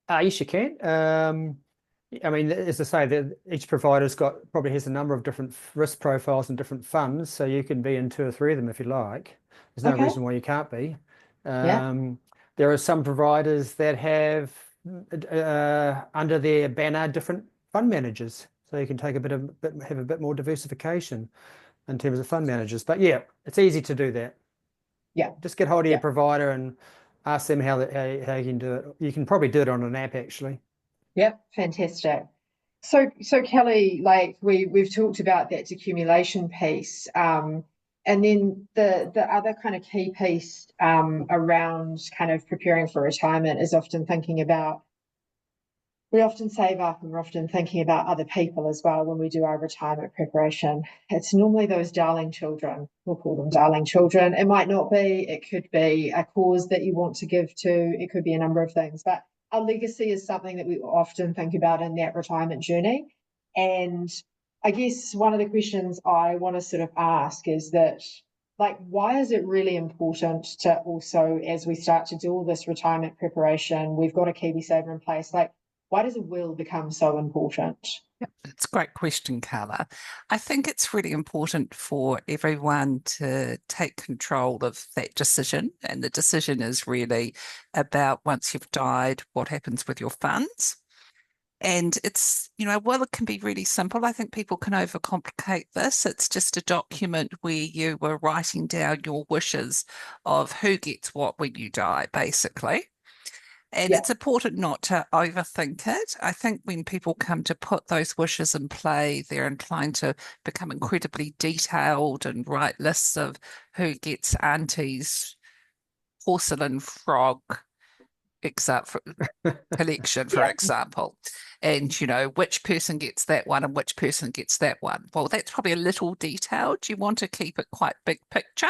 Yes, you can. I mean, as I say, each provider's probably has a number of different risk profiles and different funds, so you can be in 2 or 3 of them if you like. There's no reason why you can't be. There are some providers that have under their banner different fund managers, so you can take have a bit more diversification in terms of fund managers. But it's easy to do that. Just get hold of your provider and ask them how you can do it. You can probably do it on an app actually. Yep, fantastic. So Kelly, like we've talked about that decumulation piece, and then the other kind of key piece around kind of preparing for retirement is often thinking about, we often save up and we're often thinking about other people as well when we do our retirement preparation. It's normally those darling children. We'll call them darling children. It might not be. It could be a cause that you want to give to. It could be a number of things. But a legacy is something that we often think about in that retirement journey. And I guess one of the questions I want to sort of ask is that, like, why is it really important to also, as we start to do all this retirement preparation, we've got a KiwiSaver in place, like, why does a will become so important? It's a great question, Carla. I think it's really important for everyone to take control of that decision. And the decision is really about, once you've died, what happens with your funds. And it's, well, it can be really simple. I think people can overcomplicate this. It's just a document where you were writing down your wishes of who gets what when you die, basically. And it's important not to overthink it. I think when people come to put those wishes in play, they're inclined to become incredibly detailed and write lists of who gets Auntie's porcelain frog collection, for example. And, which person gets that one and which person gets that one. Well, that's probably a little detailed. You want to keep it quite big picture.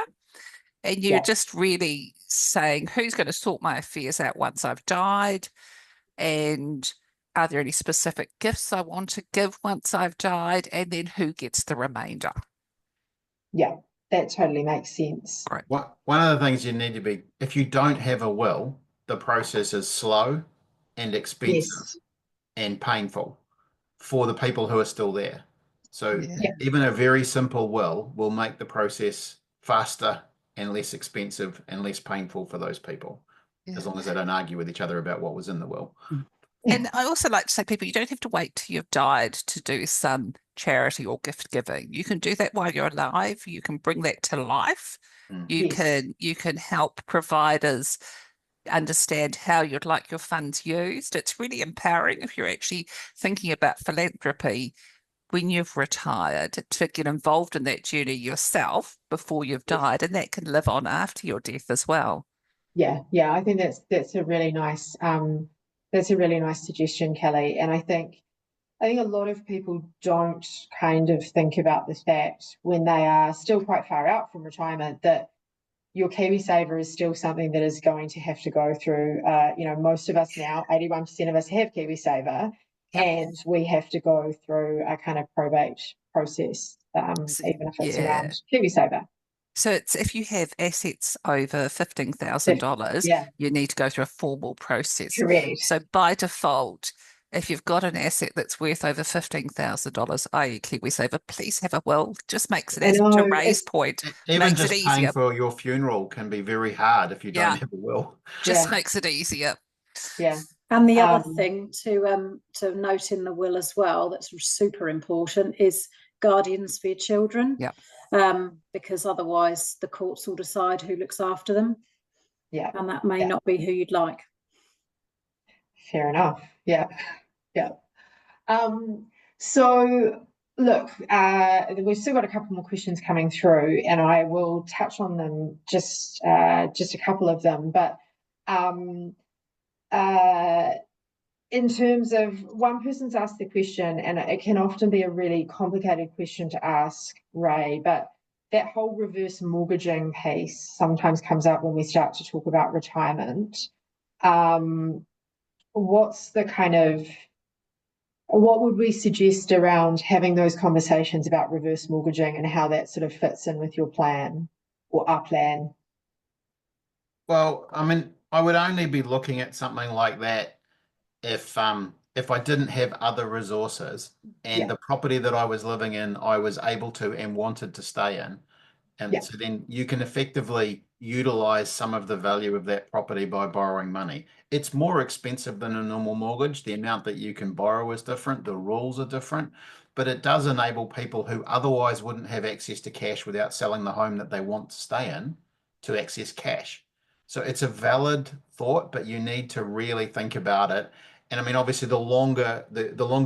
And you're just really saying, who's going to sort my affairs out once I've died? And are there any specific gifts I want to give once I've died? And then who gets the remainder? Yeah, that totally makes sense. Right. One of the things you need to be, if you don't have a will, the process is slow and expensive and painful for the people who are still there. So even a very simple will make the process faster and less expensive and less painful for those people, as long as they don't argue with each other about what was in the will. And I also like to say, people, you don't have to wait till you've died to do some charity or gift giving. You can do that while you're alive. You can bring that to life. Yes. You can help providers understand how you'd like your funds used. It's really empowering if you're actually thinking about philanthropy when you've retired to get involved in that journey yourself before you've died, and that can live on after your death as well. Yeah, I think that's a really nice suggestion, Kelly. And I think a lot of people don't kind of think about the fact when they are still quite far out from retirement that your KiwiSaver is still something that is going to have to go through. Most of us now, 81% of us have KiwiSaver, Yep. and we have to go through a kind of probate process, even if it's Yeah. around KiwiSaver. So it's if you have assets over $15,000, Yeah, you need to go through a formal process. correct. So by default, if you've got an asset that's worth over $15,000, i.e. KiwiSaver, please have a will. Just makes it, I as know, to Ray's it's- point, Even makes it just paying easier. for your funeral can be very hard if you Yeah. don't have a will. Just Yeah. makes it easier. Yeah. And the other Um, thing to note in the will as well, that's super important, is guardians for your children. Yep. Because otherwise the courts will decide who looks after them, Yeah. and that may Yeah. not be who you'd like. Fair enough. Yeah. So look, we've still got a couple more questions coming through, and I will touch on them just a couple of them. But in terms of, one person's asked the question, and it can often be a really complicated question to ask, Ray, but that whole reverse mortgaging piece sometimes comes up when we start to talk about retirement. What's the kind of, what would we suggest around having those conversations about reverse mortgaging and how that sort of fits in with your plan or our plan? Well, I mean, I would only be looking at something like that if I didn't have other resources and Yeah. the property that I was living in, I was able to and wanted to stay in. And Yeah. so then you can effectively utilize some of the value of that property by borrowing money. It's more expensive than a normal mortgage. The amount that you can borrow is different. The rules are different, but it does enable people who otherwise wouldn't have access to cash without selling the home that they want to stay in to access cash. So it's a valid thought, but you need to really think about it. And I mean, obviously, the longer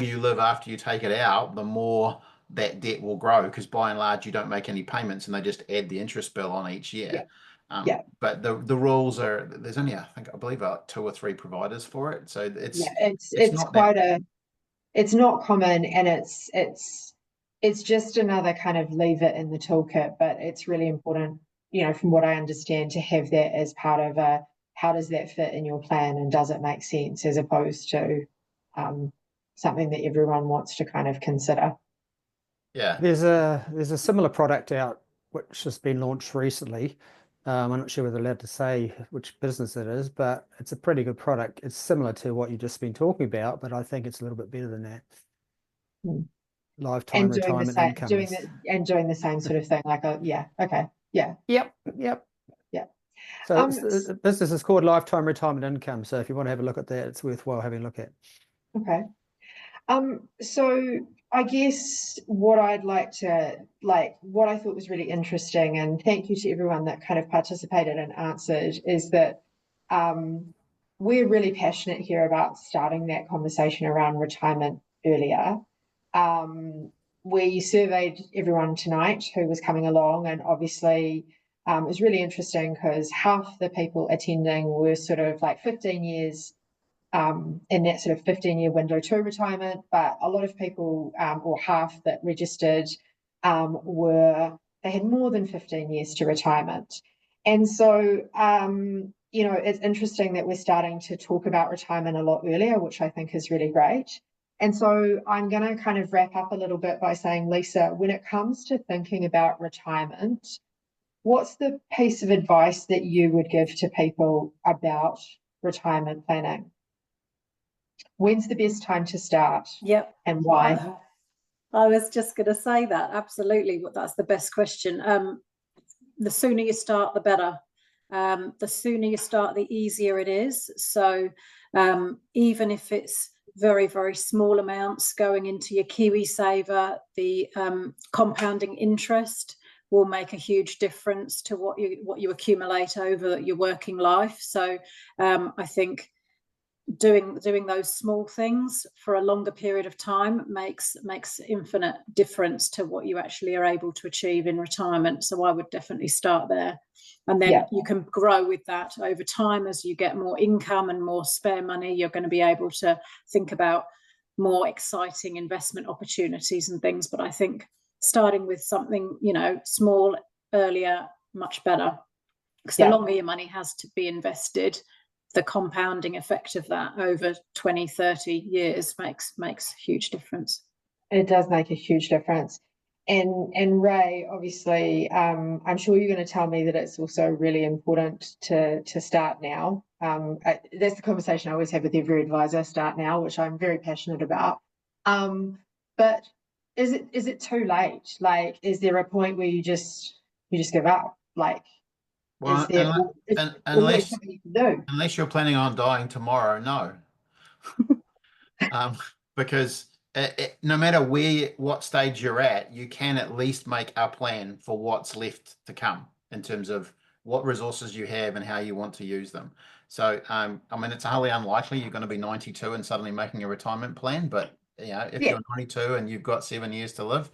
you live after you take it out, the more that debt will grow, because by and large you don't make any payments and they just add the interest bill on each year. Yeah. But the rules are, there's only I believe 2 or 3 providers for it, so it's not quite that, it's not common, and it's just another kind of lever in the toolkit, but it's really important, from what I understand, to have that as part of how does that fit in your plan and does it make sense, as opposed to something that everyone wants to kind of consider. yeah. There's a similar product out which has been launched recently. I'm not sure whether they're allowed to say which business it is, but it's a pretty good product. It's similar to what you've just been talking about, but I think it's a little bit better than that. Lifetime And doing retirement income. doing the same sort of thing, like okay. Yep. Yeah. So the business is called Lifetime Retirement Income. So if you want to have a look at that, it's worthwhile having a look at. Okay. So I guess what I'd like to, what I thought was really interesting, and thank you to everyone that kind of participated and answered, is that we're really passionate here about starting that conversation around retirement earlier. We surveyed everyone tonight who was coming along, and obviously it was really interesting because half the people attending were sort of like 15 years in that sort of 15-year window to retirement, but a lot of people, or half that registered, they had more than 15 years to retirement. And so, it's interesting that we're starting to talk about retirement a lot earlier, which I think is really great. And so I'm going to kind of wrap up a little bit by saying, Lisa, when it comes to thinking about retirement, what's the piece of advice that you would give to people about retirement planning? When's the best time to start? Yep. And why? I was just going to say that. Absolutely. That's the best question. The sooner you start, the better. The sooner you start, the easier it is. So even if it's very, very small amounts going into your KiwiSaver, the compounding interest will make a huge difference to what you accumulate over your working life. So I think doing those small things for a longer period of time makes infinite difference to what you actually are able to achieve in retirement. So I would definitely start there, and then you can grow with that over time. As you get more income and more spare money, you're going to be able to think about more exciting investment opportunities and things. But I think starting with something, you know, small earlier, much better, because the longer your money has to be invested, the compounding effect of that over 20, 30 years makes a huge difference. It does make a huge difference. And Ray, obviously, I'm sure you're going to tell me that it's also really important to start now. That's the conversation I always have with every advisor, start now, which I'm very passionate about. But is it too late? Like, is there a point where you just give up? Like, Well, unless you're planning on dying tomorrow, no. Because no matter what stage you're at, you can at least make a plan for what's left to come in terms of what resources you have and how you want to use them. So, I mean, it's highly unlikely you're going to be 92 and suddenly making a retirement plan, but you know, if you're 92 and you've got 7 years to live,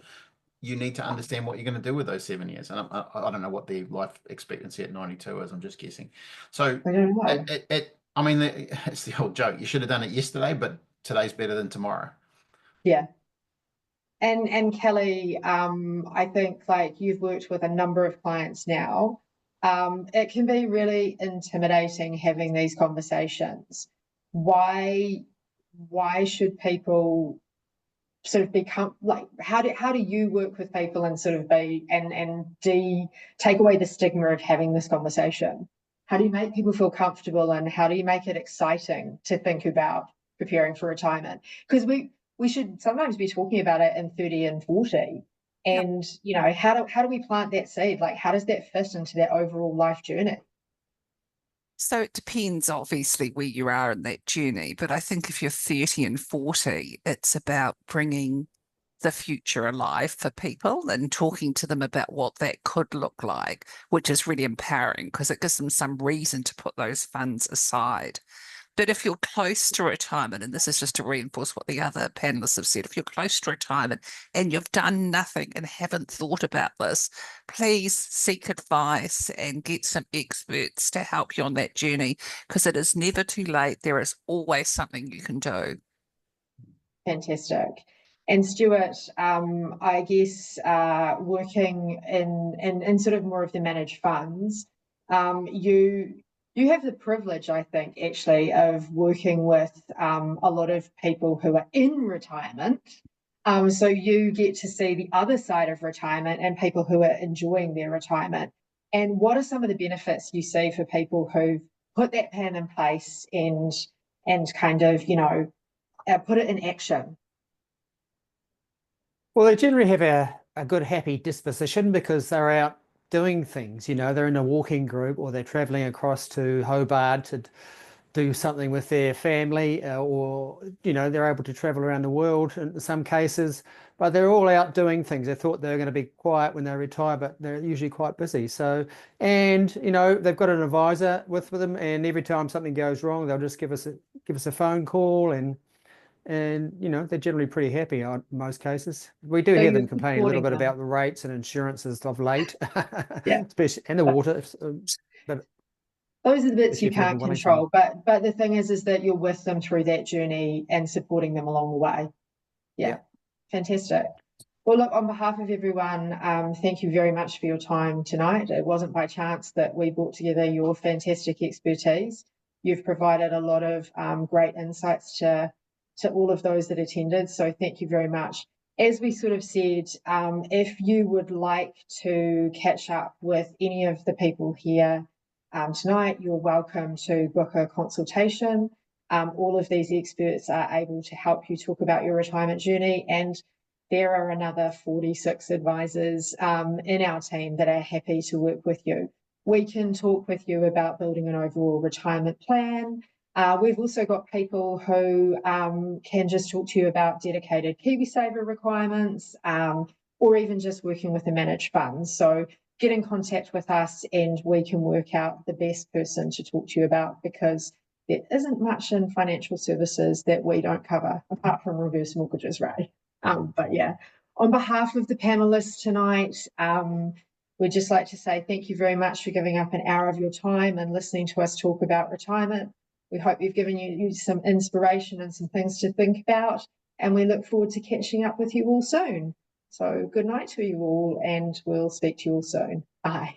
you need to understand what you're going to do with those 7 years. And I don't know what the life expectancy at 92 is. I'm just guessing. So I don't know. I mean, it's the old joke. You should have done it yesterday, but today's better than tomorrow. Yeah. And Kelly, I think like you've worked with a number of clients now. It can be really intimidating having these conversations. Why should people sort of become like, how do you work with people and sort of be and take away the stigma of having this conversation? How do you make people feel comfortable, and how do you make it exciting to think about preparing for retirement? Because we should sometimes be talking about it in 30 and 40. And you know, how do we plant that seed? Like, how does that fit into that overall life journey? So it depends, obviously, where you are in that journey. But I think if you're 30 and 40, it's about bringing the future alive for people and talking to them about what that could look like, which is really empowering because it gives them some reason to put those funds aside. But if you're close to retirement, and this is just to reinforce what the other panelists have said, if you're close to retirement and you've done nothing and haven't thought about this, please seek advice and get some experts to help you on that journey, because it is never too late. There is always something you can do. Fantastic. And Stuart, I guess working in sort of more of the managed funds, you have the privilege, I think, actually, of working with a lot of people who are in retirement. So you get to see the other side of retirement and people who are enjoying their retirement. And what are some of the benefits you see for people who've put that plan in place and kind of, you know, put it in action? Well, they generally have a good, happy disposition because they're out doing things. You know, they're in a walking group, or they're traveling across to Hobart to do something with their family, or, you know, they're able to travel around the world in some cases, but they're all out doing things. They thought they were going to be quiet when they retire, but they're usually quite busy. So, and, you know, they've got an advisor with them, and every time something goes wrong, they'll just give us a phone call, and you know, they're generally pretty happy in most cases. We do hear them complaining a little bit about the rates and insurances of late, especially, and the water. But those are the bits you can't control. But the thing is that you're with them through that journey and supporting them along the way. Yeah. Fantastic. Well, look, on behalf of everyone, thank you very much for your time tonight. It wasn't by chance that we brought together your fantastic expertise. You've provided a lot of great insights to all of those that attended. So thank you very much. As we sort of said, if you would like to catch up with any of the people here tonight, you're welcome to book a consultation. All of these experts are able to help you talk about your retirement journey, and there are another 46 advisors in our team that are happy to work with you. we can talk with you about building an overall retirement plan. We've also got people who can just talk to you about dedicated KiwiSaver requirements, or even just working with a managed fund. So get in contact with us and we can work out the best person to talk to you about, because there isn't much in financial services that we don't cover, apart from reverse mortgages, Ray. But yeah, on behalf of the panelists tonight, we'd just like to say thank you very much for giving up an hour of your time and listening to us talk about retirement. We hope we've given you some inspiration and some things to think about, and we look forward to catching up with you all soon. So good night to you all, and we'll speak to you all soon. Bye.